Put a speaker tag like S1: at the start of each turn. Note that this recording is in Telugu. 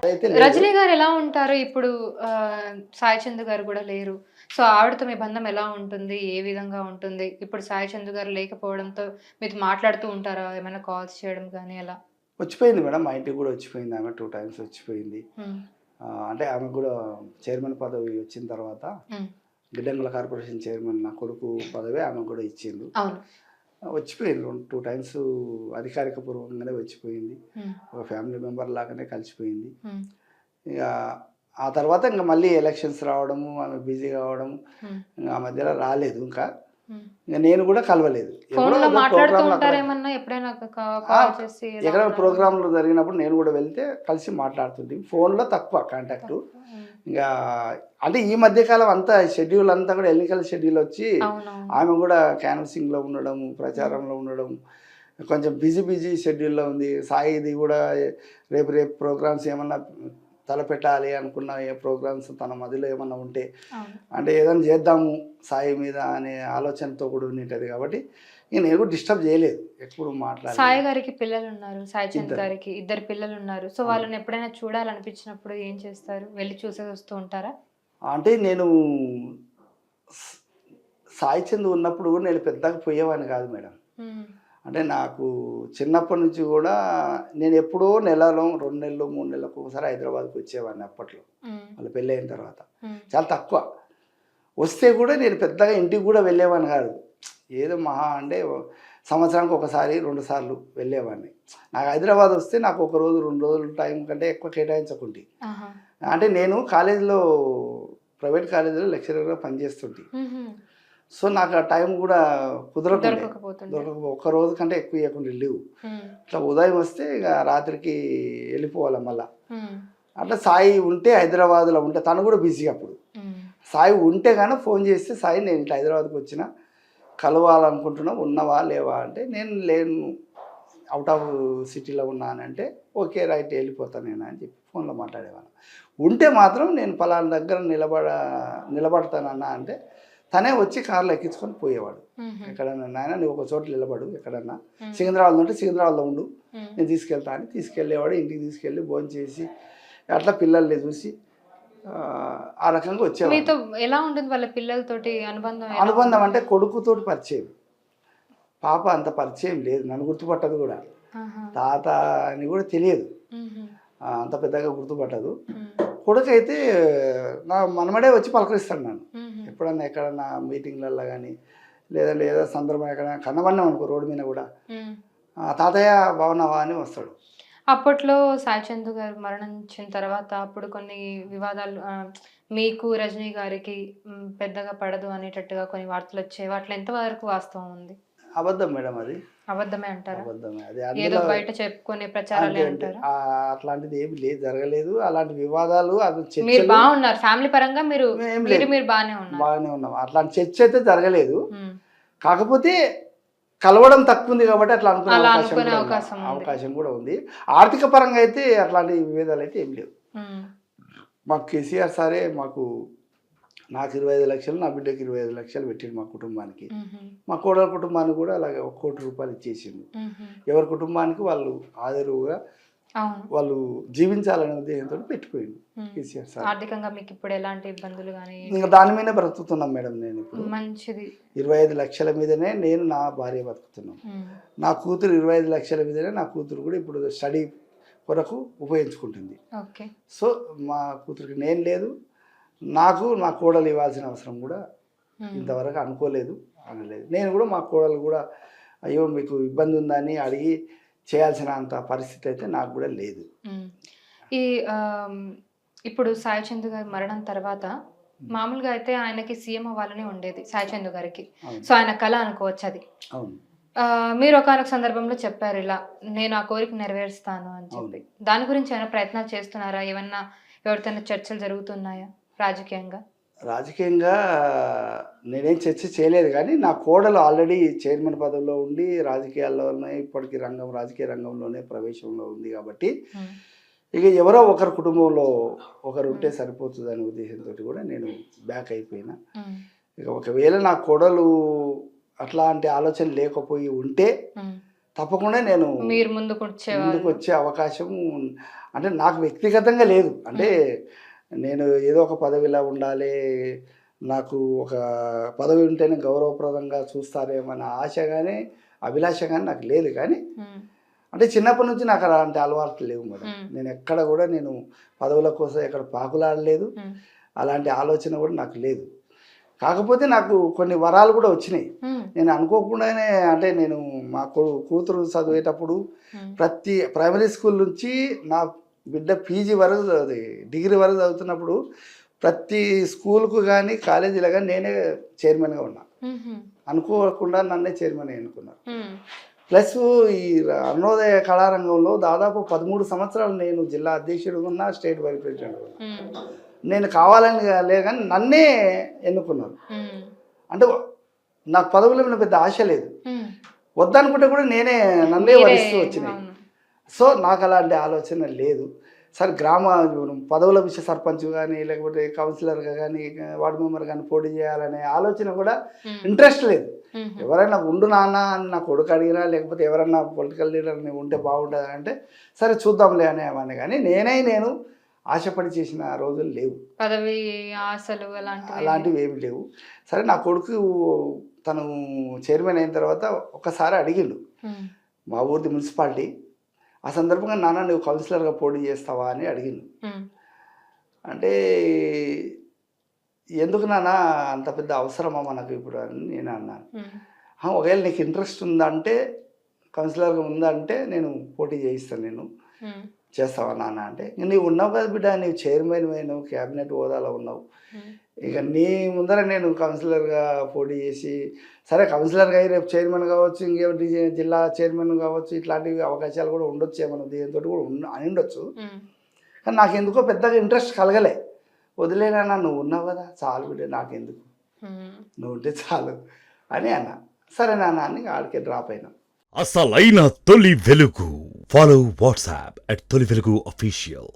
S1: అయితే లేదు.
S2: రజనీ గారు ఎలా ఉంటారు? ఇప్పుడు సాయి చంద్ గారు గూడా లేరు. సో, ఆవిడతో మీ బంధం ఎలా ఉంటుంది? ఏ విధంగా ఉంటుంది? ఇప్పుడు సాయి చంద్ గారు లేకపోవడంతో మీతో మాట్లాడుతూ ఉంటారా? ఏమైనా కాల్స్ చేయడం గాని అలా?
S1: వచ్చిపోయింది మేడం. మా ఇంటికి గూడా వచ్చిపోయింది ఆమె 2 టైమ్స్ వచ్చిపోయింది.
S2: హ్మ్.
S1: అంటే ఆమెకు గూడా చైర్మన్ పదవి వచ్చిన తర్వాత
S2: హ్మ్.
S1: గిడ్డంగుల కార్పొరేషన్ చైర్మన్ నా కొడుకు పదవి ఆమెకు గూడా ఇచ్చిండ్రు.
S2: అవును.
S1: వచ్చిపోయింది 2 టైమ్స్ అధికారిక పూర్వకంగానే వచ్చిపోయింది.
S2: హ్మ్.
S1: ఒక ఫ్యామిలీ మెంబర్ లాగానే కలిసిపోయింది.
S2: హ్మ్.
S1: ఇక ఆ తర్వాత ఇంక మళ్ళీ ఎలక్షన్స్ రావడము, ఆమె బిజీ కావడము,
S2: హ్మ్.
S1: ఆ మధ్యలో రాలేదు ఇంకా.
S2: హ్మ్.
S1: ఇంక నేను కూడా కలవలేదు. ఎప్పుడో
S2: ఫోన్‌లో
S1: ఏదో
S2: మాట్లాడుతూ
S1: ప్రోగ్రామ్‌లో అక్కడ
S2: ఉంటారేమన్నా ఎప్పుడైనా
S1: ఆ!
S2: కాల్ చేసి ఎలా
S1: ఎక్కడైనా
S2: ఉన్నారు?
S1: ప్రోగ్రామ్‌లు జరిగినప్పుడు నేను కూడా వెళ్తే కలిసి మాట్లాడుతుంటిమి. ఫోన్‌లో తక్కువ కాంటాక్టు.
S2: హ్మ్.
S1: ఇంగా అంటే ఈ మధ్య కాలం అంతా షెడ్యూల్ అంతా కూడా ఎన్నికల షెడ్యూల్ వచ్చి
S2: అవునవును.
S1: ఆమె కూడా క్యాన్వాసింగ్‌లో ఉండడం, ప్రచారంలో ఉండడం, కొంచెం బిజీ షెడ్యూల్‌లో ఉంది. సాయిది కూడా రేపు ప్రోగ్రామ్స్ ఏమన్నా తలపెట్టాలి అనుకున్న ఏ ప్రోగ్రామ్స్ తన మదిలో ఏమన్నా ఉంటే
S2: అవును.
S1: అంటే ఏదైనా చేద్దాము సాయి మీద అనే ఆలోచనతో కూడా ఉండింటది కాబట్టి ఇక నేను కూడా డిస్టర్బ్ చేయలేదు. ఎప్పుడు
S2: సాయి
S1: మాట్లాడలేదు.
S2: గారికి పిల్లలున్నారు. సాయి చంద్
S1: ఇద్దరు.
S2: గారికి ఇద్దరు పిల్లలున్నారు. సో,
S1: అవును.
S2: వాళ్ళని ఎప్పుడైనా చూడాలనిపించినప్పుడు ఏం చేస్తారు? వెళ్లి చూసేసి వస్తూ ఉంటారా?
S1: అంటే నేను స్ సాయి చంద్ ఉన్నప్పుడు కూడా నేను పెద్దగా పోయేవాడిని కాదు మేడం.
S2: హ్మ్.
S1: అంటే నాకు చిన్నప్పటి నుంచి కూడా నేను ఎప్పుడో నెలలో 2 నెలలు, 3 నెలలకు ఒకసారి హైదరాబాద్‌కి వచ్చేవాడిని అప్పట్లో.
S2: హ్మ్.
S1: వాళ్ళ పెళ్ళయిన తర్వాత.
S2: హ్మ్.
S1: చాలా తక్కువ. వస్తే కూడా నేను పెద్దగా ఇంటికి కూడా వెళ్ళేవాడిని కాదు. ఏదో మహా అంటే సంవత్సరానికి ఒకసారి, 2 సార్లు వెళ్ళేవాడిని. నాకు హైదరాబాద్ వస్తే నాకు ఒక రోజు, 2 రోజులు టైం కంటే ఎక్కువ కేటాయించకుంటి.
S2: ఆహా!
S1: అంటే నేను కాలేజీలో ప్రైవేట్ కాలేజీలో లెక్చరర్‌గా పనిచేస్తుంటి.
S2: హుహు.
S1: సో, నాకు ఆ టైం కూడా కుదరకుండే.
S2: దొరకకపోతుండే.
S1: ఒక్క రోజు కంటే ఎక్కువ ఇయ్యకుండే లీవ్.
S2: హ్మ్.
S1: ఇట్లా ఉదయం వస్తే ఇక రాత్రికి వెళ్ళిపోవాలి మళ్ళా.
S2: హ్మ్.
S1: అట్లా సాయి ఉంటే హైదరాబాద్‌లో ఉంటే తను కూడా బిజీ అప్పుడు.
S2: హ్మ్.
S1: సాయి ఉంటే గాని ఫోన్ చేస్తే, "సాయి నేను ఇట్లా హైదరాబాద్‌కి వచ్చిన, కలవాలనుకుంటున్నా, ఉన్నవా లేవా?" అంటే, "నేను లేను. ఔట్ ఆఫ్ సిటీలో ఉన్నా" అని అంటే, "ఓకే. రైట్ వెళ్ళిపోతా నేను" అని చెప్పి ఫోన్‌లో మాట్లాడేవాళ్ళం. ఉంటే మాత్రం నేను పలానా దగ్గర నిలబడతానన్నా అంటే, తనే వచ్చి కార్‌లో ఎక్కించుకొని పోయేవాడు.
S2: హుహు.
S1: ఎక్కడన్నా, "నాయనా నువ్వు ఒక చోట నిలబడు ఎక్కడన్నా.
S2: హ్మ్.
S1: సికింద్రాబాద్‌లో ఉంటే సికింద్రాబాద్‌లో ఉండు.
S2: హ్మ్.
S1: నేను తీసుకెళ్తా" అని తీసుకెళ్ళేవాడు. ఇంటికి తీసుకెళ్ళి భోంచేసి, అట్లా పిల్లల్ని చూసి ఆ రకంగా వచ్చేవాడిని.
S2: మీతో ఎలా ఉంటుంది వాళ్ళ పిల్లలతోటి అనుబంధం ఎలా
S1: అనుబంధం
S2: ఉంటుంది?
S1: అంటే కొడుకుతోటి పరిచయం. పాప అంత పరిచయం లేదు. నన్ను గుర్తుపట్టదు గూడా.
S2: ఆహా!
S1: తాత అని గూడా తెలియదు.
S2: హుహు.
S1: అంత పెద్దగా గుర్తుపట్టదు.
S2: హ్మ్.
S1: కొడుకైతే నా మనమడే వచ్చి పలకరిస్తాడు నన్ను.
S2: హుహు.
S1: ఎప్పుడన్నా ఎక్కడన్నా మీటింగ్‌లల్లో గానీ, లేదంటే ఏదో సందర్భం ఎక్కడైనా కనబడినామనుకో రోడ్డు మీద గూడా,
S2: హ్మ్.
S1: "తాతయ్య బాగున్నావా" అని వస్తాడు.
S2: అప్పట్లో సాయి చంద్ గారు మరణించిన తర్వాత అప్పుడు కొన్ని వివాదాలు మీకు రజనీ గారికి పెద్దగా పడదు అనేటట్టుగా కొన్ని వార్తలొచ్చాయి. వాటిలో ఎంతవరకు వాస్తవం ఉంది?
S1: అబద్ధం మేడం అది.
S2: అబద్ధమే అంటారా?
S1: అబద్ధమే. అది
S2: ఏదో
S1: అందులో
S2: బయట చెప్పుకునే
S1: అంతే
S2: ప్రచారాలే
S1: అంతే.
S2: అంటారా?
S1: అట్లాంటిది ఏమి లేదు, జరగలేదు. అలాంటి వివాదాలు, అది
S2: మీరు
S1: చర్చలు
S2: బావున్నారు. ఫ్యామిలీ పరంగా మీరు
S1: ఏం
S2: మీరు
S1: లేదు.
S2: మీరు బానే ఉన్నారు.
S1: బాగానే ఉన్నాం. అట్లాంటి చర్చ అయితే జరగలేదు.
S2: హ్మ్.
S1: కాకపోతే కలవడం తక్కువుంది కాబట్టి అట్లా అనుకునే
S2: అలా
S1: అవకాశం
S2: అనుకునే
S1: కూడా
S2: అవకాశం ఉంది.
S1: ఉంది. ఆర్థిక పరంగా అయితే అట్లాంటి విభేదాలైతే ఏమి లేవు.
S2: హ్మ్.
S1: మాకు కేసీఆర్ సారే మాకు నాకు 25,00,000 నా బిడ్డకి 25,00,000 పెట్టిండు మా కుటుంబానికి.
S2: హుహు.
S1: మా కోడల కుటుంబానికి కూడా అలాగే ఒక ₹1,00,00,000 ఇచ్చేసిండు.
S2: హుహు.
S1: ఎవరి కుటుంబానికి వాళ్ళు ఆదరువుగా
S2: అవును.
S1: వాళ్ళు జీవించాలనే ఉద్దేశంతో పెట్టిపోయిండు
S2: హ్మ్.
S1: కేసీఆర్ సార్.
S2: ఆర్థికంగా మీకిప్పుడు ఎలాంటి ఇబ్బందులు గాని
S1: ఇంక దాని మీదనే బ్రతుకుతున్నాం మేడం నేనిప్పుడు.
S2: మంచిది.
S1: 25,00,000 మీదనే నేను నా భార్య బతుకుతున్నాం.
S2: హ్మ్.
S1: నా కూతురు 25,00,000 మీదనే నా కూతురు కూడా ఇప్పుడు స్టడీ కొరకు ఉపయోగించుకుంటుంది.
S2: ఓకే.
S1: సో, మా కూతురికి నేను లేదు. నాకు నా కోడలు ఇవ్వాల్సిన అవసరం కూడా
S2: హ్మ్.
S1: ఇంతవరకు అనుకోలేదు, అనలేదు. నేను కూడా మా కోడలు కూడా అయ్యో! మీకు ఇబ్బంది ఉందని అడిగి చేయాల్సిన అంత పరిస్థితి అయితే నాకు కూడా లేదు.
S2: హ్మ్. ఈ ఆహ్, ఇప్పుడు సాయి చంద్ గారి మరణం తర్వాత మామూలుగా అయితే ఆయనకి సీఎం అవ్వాలని ఉండేది సాయి చంద్ గారికి.
S1: అవును.
S2: సో, ఆయన కల అనుకోవచ్చది.
S1: అవును.
S2: మీరు ఒకానొక సందర్భంలో చెప్పారు ఇలా, నేను ఆ కోరిక నెరవేరుస్తాను అని
S1: అవును.
S2: చెప్పి. దాని గురించి ఏమైనా ప్రయత్నాలు చేస్తున్నారా? ఏమన్నా ఎవరితోనా చర్చలు జరుగుతున్నాయా రాజకీయంగా?
S1: రాజకీయంగా నేనేం చర్చ చేయలేదు కానీ, నా కోడలు ఆల్రెడీ చైర్మన్ పదవిలో ఉండి రాజకీయాల్లోనే ఇప్పటికి రాజకీయ రంగంలోనే ప్రవేశంలో ఉంది కాబట్టి,
S2: హ్మ్.
S1: ఇక ఎవరో ఒకరి కుటుంబంలో ఒకరుంటే
S2: హ్మ్.
S1: సరిపోతుందనే ఉద్దేశంతోటి కూడా నేను బ్యాక్ అయిపోయినా.
S2: హ్మ్.
S1: ఇక ఒకవేళ నా కోడలు అట్లాంటి ఆలోచన లేకపోయి ఉంటే,
S2: హ్మ్.
S1: తప్పకుండా నేను
S2: మీరు ముందుకు
S1: ముందుకు వచ్చే అవకాశం అంటే నాకు వ్యక్తిగతంగా లేదు. అంటే నేను ఏదో ఒక పదవిలా ఉండాలి, నాకు ఒక పదవి ఉంటేనే గౌరవప్రదంగా చూస్తారేమన్న ఆశ కానీ అభిలాష కానీ నాకు లేదు. కానీ అంటే చిన్నప్పటి నుంచి నాకు అలాంటి అలవాట్లు లేవు మేడం. నేను ఎక్కడ కూడా నేను పదవుల కోసం ఎక్కడ పాకులాడలేదు, అలాంటి ఆలోచన కూడా నాకు లేదు. కాకపోతే నాకు కొన్ని వరాలు కూడా వచ్చినాయి. నేను అనుకోకుండానే అంటే నేను మా కూతురు చదివేటప్పుడు ప్రతి ప్రైమరీ స్కూల్ నుంచి నా బిడ్డ పీజీ వరకు డిగ్రీ వరకు చదువుతున్నప్పుడు ప్రతి స్కూల్కు కానీ కాలేజీలో కానీ నేనే చైర్మన్గా ఉన్నా. అనుకోకుండా నన్నే చైర్మన్ ఎన్నుకున్నారు. ప్లస్ ఈ అరుణోదయ కళారంగంలో దాదాపు 13 సంవత్సరాలు నేను జిల్లా అధ్యక్షుడు ఉన్నా, స్టేట్ వైస్ ప్రెసిడెంట్ ఉన్నా. నేను కావాలని లేదు కానీ నన్నే ఎన్నుకున్నారు. అంటే నాకు పదవుల మీద పెద్ద ఆశ లేదు, వద్దనుకుంటే కూడా నన్నే వరిస్తూ వచ్చినాయి. సో నాకు అలాంటి ఆలోచన లేదు. సరే గ్రామ పదవుల విషయ సర్పంచ్ కానీ లేకపోతే కౌన్సిలర్గా కానీ వార్డు మెంబర్ కానీ పోటీ చేయాలనే ఆలోచన కూడా ఇంట్రెస్ట్ లేదు. ఎవరైనా ఉండు నాన్న అని నా కొడుకు అడిగినా లేకపోతే ఎవరైనా పొలిటికల్ లీడర్ని ఉంటే బాగుంటుంది అంటే సరే చూద్దాంలే అనేవాడిని. కానీ నేను ఆశపడి చేసిన రోజులు లేవు,
S2: పదవి ఆశలు
S1: అలాంటివి ఏమి లేవు. సరే నా కొడుకు తను చైర్మన్ అయిన తర్వాత ఒకసారి అడిగిండు మా ఊరిది మున్సిపాలిటీ. ఆ సందర్భంగా నాన్న నువ్వు కౌన్సిలర్గా పోటీ చేస్తావా అని అడిగిండు. అంటే ఎందుకు నాన్న అంత పెద్ద అవసరమా మనకు ఇప్పుడు అని నేను అన్నాను. ఒకవేళ నీకు ఇంట్రెస్ట్ ఉందంటే కౌన్సిలర్గా ఉందంటే నేను పోటీ చేయిస్తాను, నేను చేస్తావా నాన్న అంటే. నీవు ఉన్నావు కదా బిడ్డ, నీవు చైర్మన్ అయినావు, క్యాబినెట్ హోదాలో ఉన్నావు, ఇక నీ ముందర నేను కౌన్సిలర్గా పోటీ చేసి సరే కౌన్సిలర్గా అయ్యి రేపు చైర్మన్ కావచ్చు, ఇంకేమిటి జిల్లా చైర్మన్ కావచ్చు, ఇట్లాంటివి అవకాశాలు కూడా ఉండొచ్చు, ఏమన్నా దీంతో కూడా అని ఉండొచ్చు. కానీ నాకు ఎందుకో పెద్దగా ఇంట్రెస్ట్ కలగలే. వదిలేనా, నువ్వు ఉన్నావు కదా చాలు బిడ్డ, నాకెందుకు, నువ్వు ఉంటే చాలు అని అన్నా. సరే నాన్న అని ఆడికే డ్రాప్ అయినా.
S3: అసలైన తొలి వెలుగు. ఫాలో వాట్సాప్ @తొలి వెలుగు official.